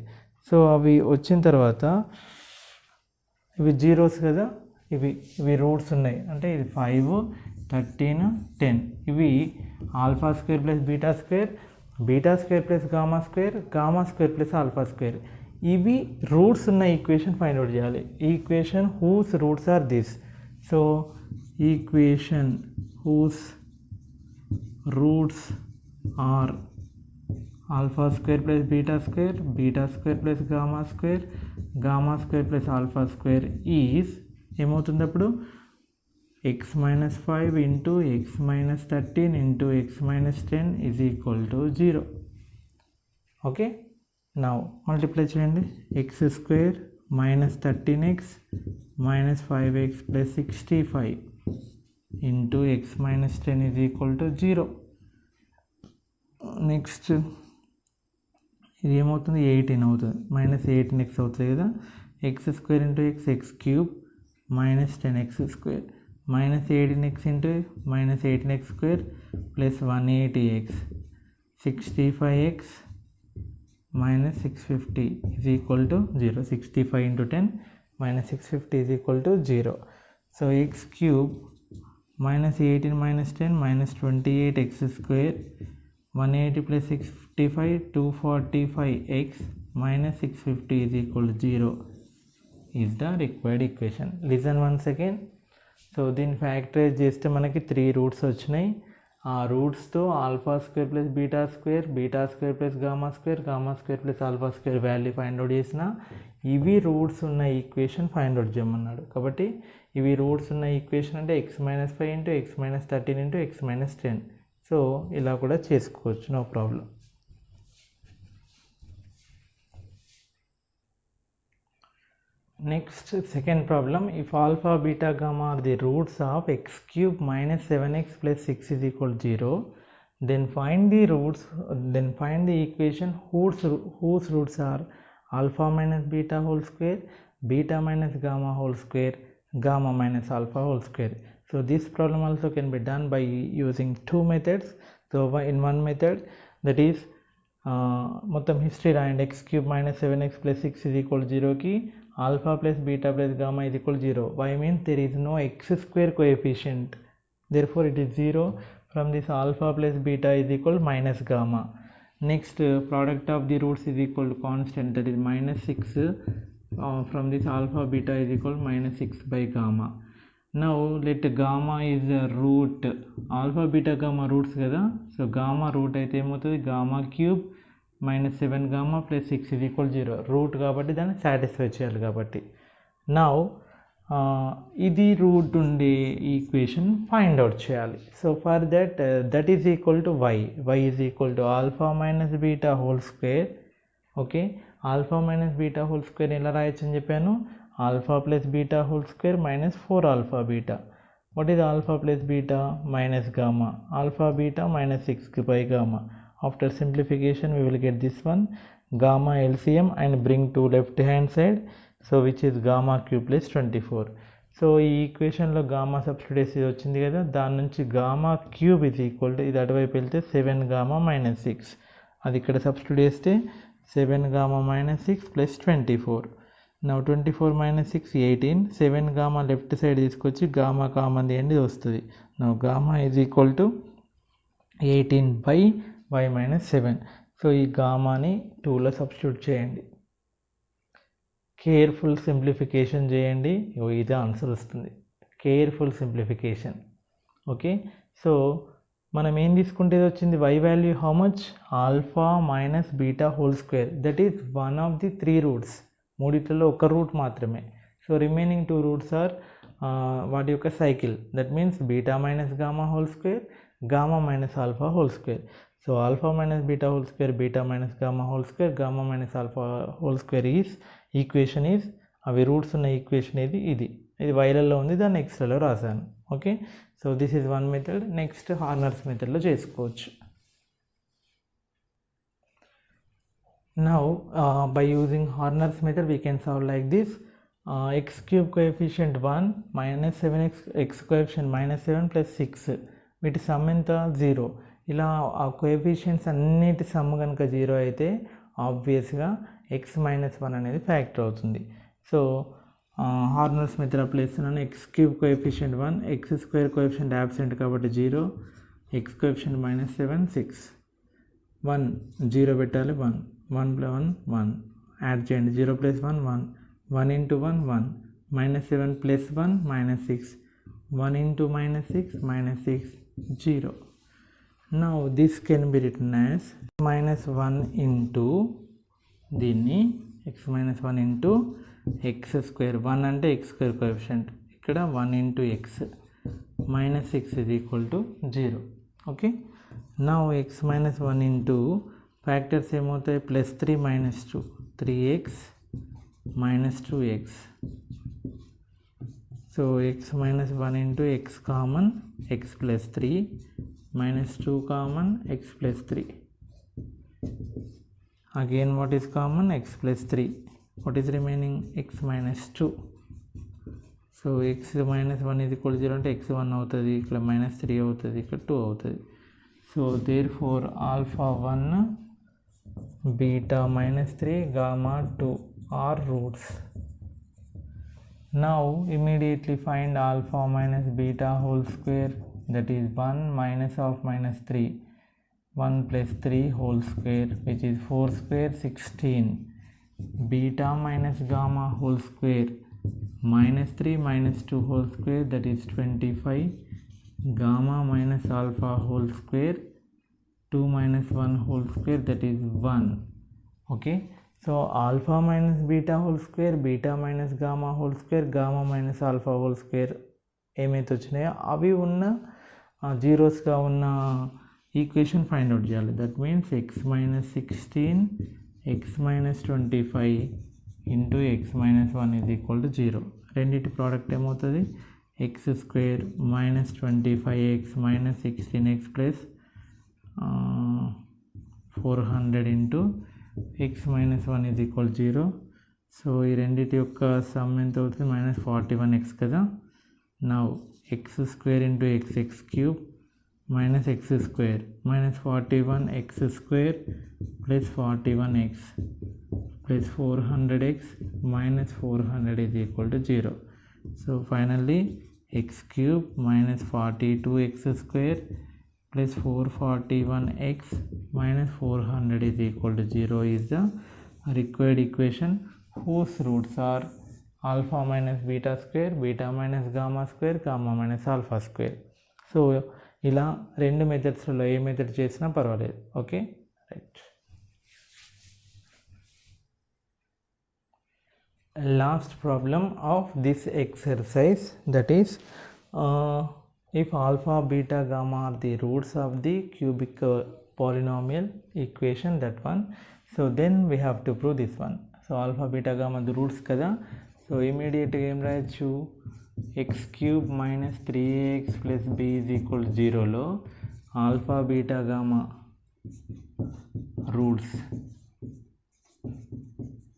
So అవి వచ్చిన తర్వాత ఇవి జీరోస్ కదా, ఇవి రూట్స్ ఉన్నాయి, అంటే ఇది 5 13 10. ఇవి alpha square plus beta square, beta square plus gamma square, gamma square plus alpha square. ఇవి రూట్స్ ఉన్న ఈక్వేషన్ ఫైండ్ అవుట్ చేయాలి. Equation whose roots are this. So equation whose roots are alpha square plus beta square, beta square plus gamma square, gamma square plus alpha square is ఏమవుతుంది అప్పుడు x minus 5 into x minus 13 into x minus 10 is equal to 0. Okay, now multiply చేయండి. x square minus 13x minus 5x plus 65 into x minus 10 is equal to 0. Next ఇది ఏమవుతుంది 18 అవుతుంది, minus 18x అవుతుంది కదా. X square into X, X cube minus 10x square, minus 18x into minus 18x square plus 180x, 65x minus 650 is equal to 0. 65 into 10 minus 650 is equal to 0. So x cube minus 18 minus 10 minus 28x square, 180 plus 655 245x minus 650 is equal to 0 is the required equation. Listen once again. So దీన్ని factorize చేస్తే మనకి 3 roots వచ్చినాయి. ఆ రూట్స్తో alpha square plus beta square, beta square plus gamma square, gamma square plus alpha square value find out చేసిన. ఇవి roots ఉన్న equation find out చేయమన్నాడు. కాబట్టి ఇవి రూట్స్ ఉన్న ఈక్వేషన్ అంటే x minus 5 into x minus 13 into x minus 10. So ఇలా కూడా చేసుకోవచ్చు, no problem. Next, second problem, if alpha, beta, gamma are the roots of x cube minus 7x plus 6 is equal to 0, then find the equation whose roots are alpha minus beta whole square, beta minus gamma whole square, gamma minus alpha whole square. So this problem also can be done by using 2 methods. So in one method, that is మొత్తం history రాయండి. x cube minus 7x plus 6 is equal to 0కి alpha plus beta plus gamma is equal to 0. Why means there is no x square coefficient, therefore it is 0. From this alpha plus beta is equal to minus gamma. Next, product of the roots is equal to constant, that is minus 6. From this alpha beta is equal to minus 6 by gamma. Now let gamma is a root, alpha beta gamma roots kada. So gamma root అయితే ఏమవుతుంది, gamma cube minus 7 gamma plus 6 is equal to 0. Route కాబట్టి దాన్ని satisfy చేయాలి కాబట్టి. Now ఇది route ఉండే equation find out చేయాలి. So for that is equal to y is equal to alpha minus beta whole square. Okay, alpha minus beta whole square ఎలా రాయొచ్చు అని చెప్పాను, alpha plus beta whole square minus 4 alpha beta. What is alpha plus beta, minus gamma, alpha beta minus 6 by gamma. After simplification we will get this one, gamma LCM and bring to left hand side, so which is gamma cube plus 24. So ఈ ఈక్వేషన్లో gamma substitute వచ్చింది కదా, దాని నుంచి gamma cube is equal to, ఇది అటువైపు వెళ్తే 7 gamma minus 6, అది ఇక్కడ సబ్స్టిట్యూట్ చేస్తే 7 గామా మైనస్ 6 ప్లస్ 24. నా 24 మైనస్ 6 18, 7 గామా లెఫ్ట్ సైడ్ తీసుకొచ్చి గామా కామన్ తీయండి వస్తుంది. నా gamma is equal to 18 by y minus 7. So ఈ గామాని 2లో సబ్స్టిట్యూట్ చేయండి, కేర్ఫుల్ సింప్లిఫికేషన్ చేయండి, ఇది ఆన్సర్ వస్తుంది. Careful simplification. ఓకే, సో మనం ఏం తీసుకుంటే వచ్చింది y value how much, alpha minus beta whole square, that is one of the 3 roots. మూడిట్లలో ఒక రూట్ మాత్రమే. సో రిమైనింగ్ 2 రూట్స్ ఆర్ వాటి యొక్క cycle, that means beta minus gamma whole square, gamma minus alpha whole square. So alpha minus beta whole square, beta minus gamma whole square, gamma minus alpha whole square is equation is అవి roots ఉన్న equation ఇది వైరల్లో ఉంది, దాన్ని ఎక్స్ట్రాలో రాశాను. Okay, so this is one method. Next Horner's మెథడ్లో చేసుకోవచ్చు. Now by using Horner's method we can solve like this. X cube coefficient 1 minus 7x x coefficient minus 7 plus 6 వీటి some ఎంత 0. ఇలా ఆ కోఎఫిషియంట్స్ అన్నిటి సమ్ కనుక 0 అయితే ఆబ్వియస్గా x మైనస్ 1 అనేది ఫ్యాక్టర్ అవుతుంది. సో హార్నర్స్ మెథడ్ అప్లై చేస్తున్నాను. X cube coefficient 1, X square coefficient absent కాబట్టి 0, ఎక్స్ కోఎఫిషియంట్ minus 7 6, 1 0 పెట్టాలి, 1 1 plus 1 1 యాడ్ చేయండి, 0 plus 1 1, 1 into 1 1, minus 7 plus 1 minus 6, 1 into minus 6 minus 6 0. Now this can be written as minus 1 into దీన్ని x minus 1 into x square, 1 అంటే x square coefficient, ఇక్కడ 1 into x minus 6 is equal to 0. Okay, now x minus 1 into factors ఏమవుతాయి, plus 3 minus 2, 3x minus 2x. So x minus 1 into x common, x plus 3 minus 2 common, x plus 3. Again what is common, x plus 3. What is remaining, x minus 2. So x minus 1 is equal to 0 అంటే x 1 అవుతుంది, ఇక్కడ minus 3 అవుతుంది, ఇక్కడ 2 అవుతుంది. So therefore alpha 1 beta minus 3 gamma 2 are roots. Now immediately find alpha minus beta whole square, that is 1 minus of minus 3, 1 plus 3 whole square, which is 4 square 16. Beta minus gamma whole square, minus 3 minus 2 whole square, that is 25. Gamma minus alpha whole square, 2 minus 1 whole square, that is 1. Okay, so alpha minus beta whole square, beta minus gamma whole square, gamma minus alpha whole square ఏమైతే వచ్చినాయో అవి ఉన్న జీరోస్గా ఉన్న equation find out చేయాలి. That means X minus 16 X minus 25 into X minus 1 is equal to 0. రెండింటి product ఏమవుతుంది, X square minus 25x minus 16x plus 400 into X minus 1 is equal 0. So ఈ రెండింటి యొక్క సమ్ ఎంత అవుతుంది, మైనస్ 41x కదా. Now X square into X X cube minus X square minus 41x square plus 41x plus 400x minus 400 is equal to 0. So finally x cube minus 42x square plus 441x minus 400 is equal to 0 is the required equation whose roots are alpha minus beta square, beta minus gamma square, gamma minus alpha square. So ఇలా రెండు మెథడ్స్లో ఏ method చేసినా పర్వాలేదు. Okay, right. Last problem of this exercise, that is if alpha beta gamma are the roots of the cubic polynomial equation, that one, so then we have to prove this one. So alpha beta gamma the roots kada, so immediately em rayachu, x cube minus 3x plus b is equal to 0 lo alpha beta gamma roots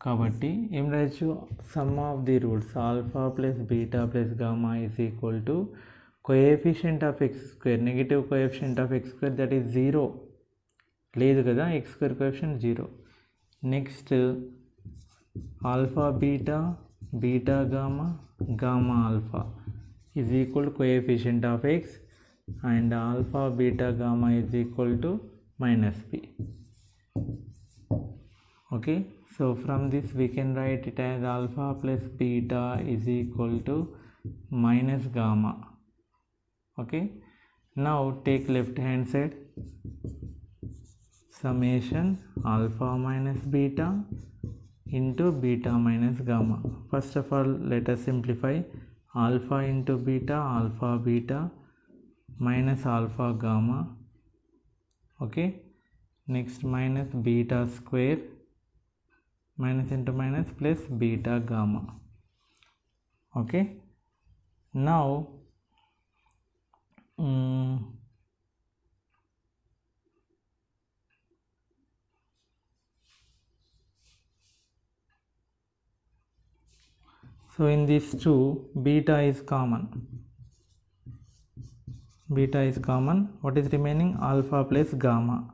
కాబట్టి ఏం రాయొచ్చు, sum of the roots alpha plus beta plus gamma is equal to coefficient of X square, negative coefficient of X square that is 0 లేదు కదా, X square coefficient 0. Next alpha beta, beta gamma, gamma alpha is equal to coefficient of X and alpha beta gamma is equal to minus B. Okay, so from this we can write it as alpha plus beta is equal to minus gamma. Okay, now take left hand side, summation alpha minus beta into beta minus gamma. First of all let us simplify, alpha into beta, alpha beta minus alpha gamma. Okay, next minus beta square, minus into minus plus beta gamma. Okay, now so in these two, beta is common. Beta is common. What is remaining? Alpha plus gamma,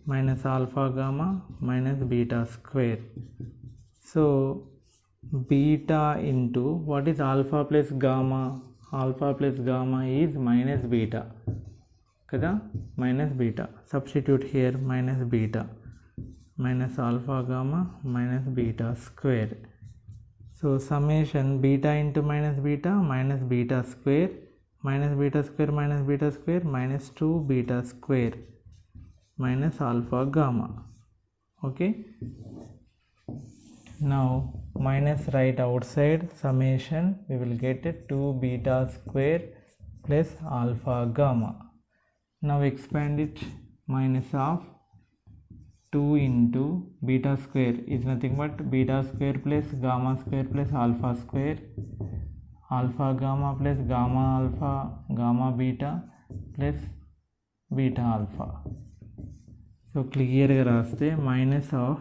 minus alpha gamma minus beta square. So beta into what is alpha plus gamma? Alpha plus gamma is minus beta. Kada? Minus beta. Substitute here minus beta. Minus alpha gamma minus beta square. So summation beta into minus beta square minus beta square minus 2 beta square minus alpha gamma. Okay. Now minus right outside, summation we will get a 2 beta square plus alpha gamma. Now expand it, minus of 2 into beta square is nothing but beta square plus gamma square plus alpha square, alpha gamma plus gamma alpha gamma beta plus beta alpha. So clear ga raste minus of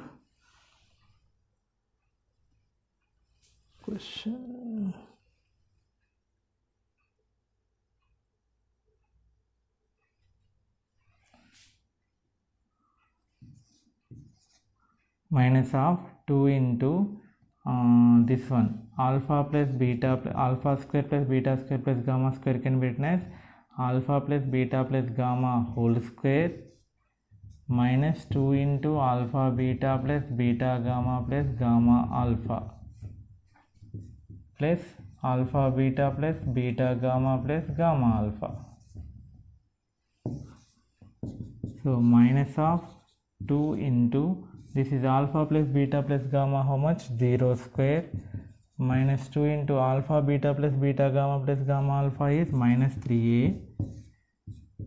question minus of 2 into this one, alpha plus beta plus alpha square plus beta square plus gamma square can be written as alpha plus beta plus gamma whole square minus 2 into alpha beta plus beta gamma plus gamma alpha plus alpha beta plus beta gamma plus gamma alpha. So minus of 2 into this is alpha plus beta plus gamma, how much? 0 square, minus 2 into alpha beta plus beta gamma plus gamma alpha is minus 3a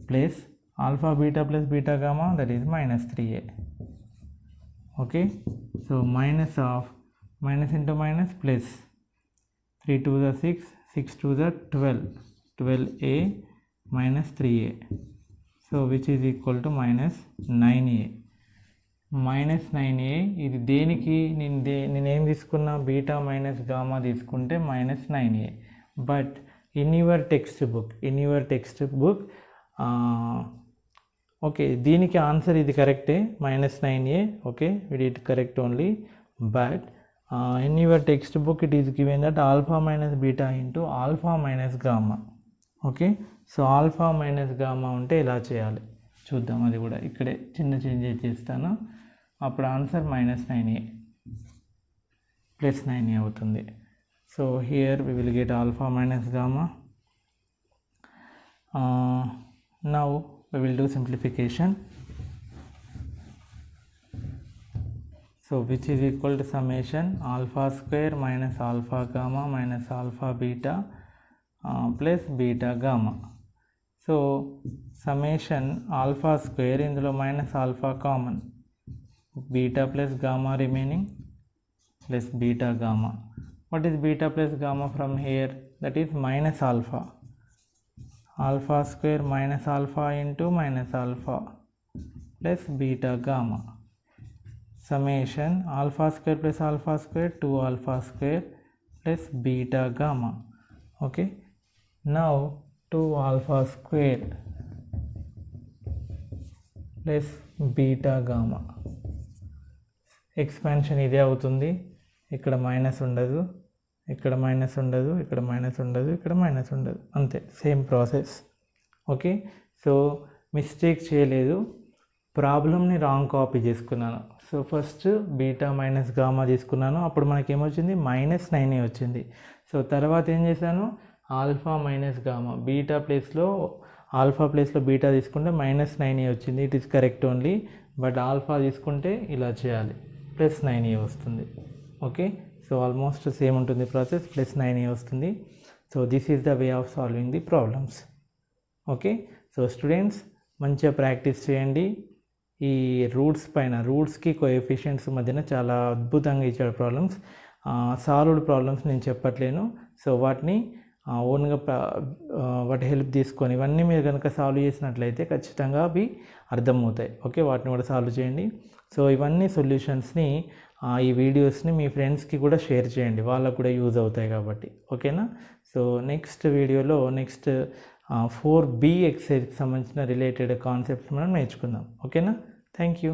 plus alpha beta plus beta gamma, that is minus 3a. Okay, so minus of minus into minus plus 3 to the 6, 6 to the 12, 12a minus 3a, so which is equal to minus 9a. Minus 9a ఇది దేనికి నేను ఏం తీసుకున్నా beta minus gamma తీసుకుంటే minus 9a. But in your textbook okay దీనికి answer ఇది కరెక్టే, minus 9a. Okay we did correct only. But in your textbook it is given that alpha minus beta into alpha minus gamma. Okay, so alpha minus gamma ఉంటే ఎలా చేయాలి చూద్దాం. అది కూడా ఇక్కడే చిన్న చేంజ్ చేస్తాను, అప్పుడు answer minus 9a plus 9a అవుతుంది. So here we will get alpha minus gamma. Now we will do simplification. So which is equal to summation alpha square minus alpha gamma minus alpha beta plus beta gamma. So summation alpha square, ఇందులో minus alpha common, beta plus gamma remaining plus beta gamma. What is beta plus gamma from here? That is minus alpha. Alpha square minus alpha into minus alpha plus beta gamma. Summation alpha square plus alpha square 2 alpha square plus beta gamma. Okay, now 2 alpha square plus beta gamma. Expansion ఇదే అవుతుంది, ఇక్కడ minus ఉండదు, ఇక్కడ minus ఉండదు, ఇక్కడ minus ఉండదు, ఇక్కడ minus ఉండదు, అంతే same process. Okay, so mistake చేయలేదు, ప్రాబ్లమ్ని రాంగ్ కాపీ చేసుకున్నాను. So first beta minus gamma తీసుకున్నాను, అప్పుడు మనకి ఏమొచ్చింది మైనస్ 9a వచ్చింది. సో తర్వాత ఏం చేశాను ఆల్ఫా మైనస్ గామా, బీటా ప్లేస్లో ఆల్ఫా ప్లేస్లో బీటా తీసుకుంటే మైనస్ 9a వచ్చింది, it is correct only. But alpha తీసుకుంటే ఇలా చేయాలి, ప్లస్ 9a వస్తుంది. ఓకే, సో ఆల్మోస్ట్ సేమ్ ఉంటుంది ప్రాసెస్, ప్లస్ 9a వస్తుంది. So this is the way of solving the problems. Okay, so students మంచిగా ప్రాక్టీస్ చేయండి. ఈ రూట్స్ పైన రూట్స్కి కోఎఫిషియెంట్స్ మధ్యన చాలా అద్భుతంగా ఇచ్చాడు ప్రాబ్లమ్స్. సాల్వ్డ్ ప్రాబ్లమ్స్ నేను చెప్పట్లేను. సో వాటిని ఓన్గా వాటి హెల్ప్ తీసుకొని ఇవన్నీ మీరు కనుక సాల్వ్ చేసినట్లయితే ఖచ్చితంగా అవి అర్థమవుతాయి. ఓకే, వాటిని కూడా సాల్వ్ చేయండి. సో ఇవన్నీ సొల్యూషన్స్ని ఈ వీడియోస్ని మీ ఫ్రెండ్స్కి కూడా షేర్ చేయండి, వాళ్ళకు కూడా యూజ్ అవుతాయి కాబట్టి. ఓకేనా? సో నెక్స్ట్ వీడియోలో నెక్స్ట్ 4B ఎక్సైజ్కి సంబంధించిన రిలేటెడ్ కాన్సెప్ట్స్ మనం నేర్చుకుందాం. ఓకేనా? Thank you.